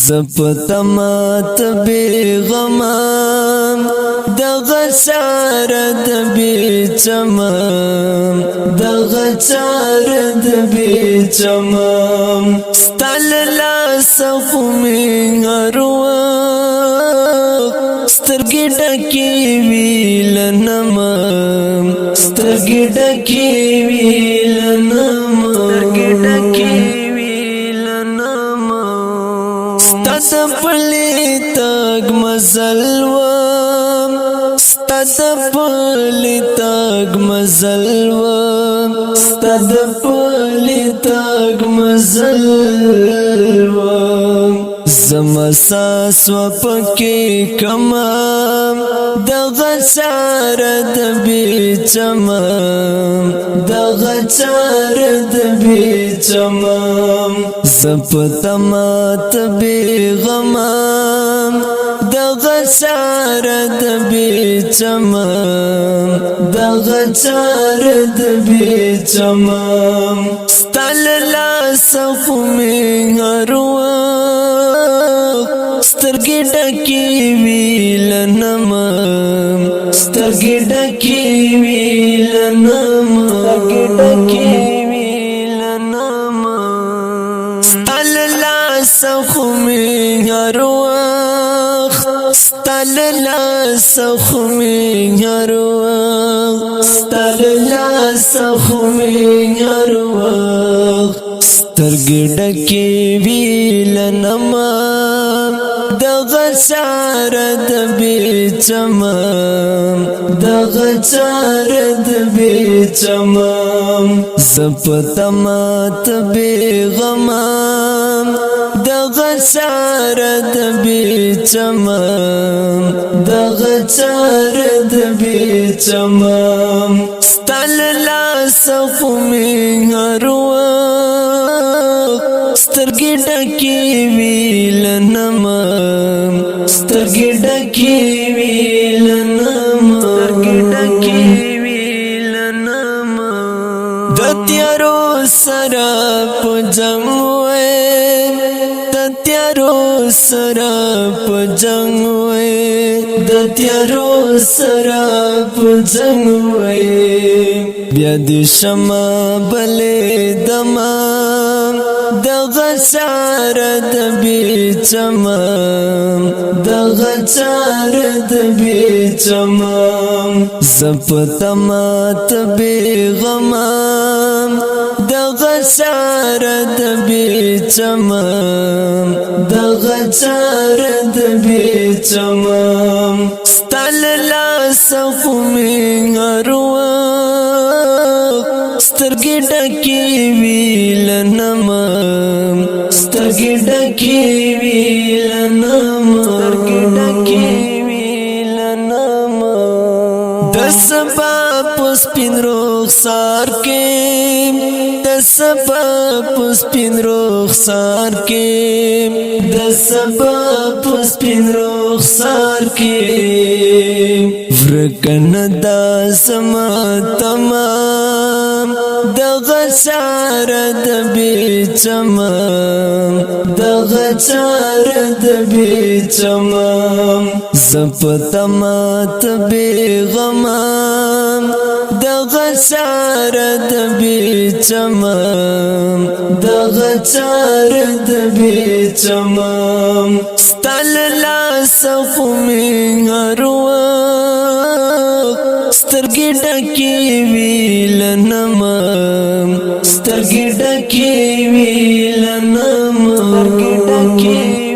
زپتمات بیغمام دغچارد بیچمام دغچارد بیچمام ستل لاسخمی هرواق سترگی ڈکی ویلنمام سترگی ڈکی ویلنمام سترگی ڈکی ستاد پلی تاگ مزلوام ستاد پلی تاگ مزلوام ستاد پلی تاگ مزلوام زما ساس و پکی کمام دغچارد بیچمام دغچارد بیچمام زپتمات بیغمام دغچارد بیچمام دغچارد بیچمام ستل لاسخمی هرواق سترگی ڈکی ویلنمام سترگی ڈکی ویلنمام سترگی ڈکی ویلنمام ستل لاسخمی هرواق ستل لاسخمی هرواق ستل لاسخمی هرواق سترگی ڈکی ویلنمام دغچارد بیچمام دغچارد بیچمام زپتمات بیغمام دغچارد بیچمام دغچارد بیچمام ستل لاسخمی هرواق سترگی ڈکی ویلنمام سترگی ڈکی ویلنمام سترگی ڈکی ویلنمام دتیارو سرپ جنگوے دتیارو سرپ جنگوے دتیارو سرپ جنگوے بیاد شما بلے دمام دغچارد بیچمام دغچارد بیچمام زپتمات بیغمام دغچارد بیچمام دغچارد بیچمام ستل لاسخمی هرواق سترگی ڈکی ویلنمام سترگی ڈکی ویلنمام سترگی ڈکی ویلنمام دسبا پسپین رخسار کے دسبا پسپین رخسار کے دسبا پسپین رخسار کے ورکن دا زما تمام دغچارد بیچمام دغچارد بیچمام زپتمات بیغمام دغچارد بیچمام دغچارد بیچمام ستل لاسخمی هرواق سترگی ڈکی ویلنمام سترگی ڈکی ویلنمام سترگی ڈکی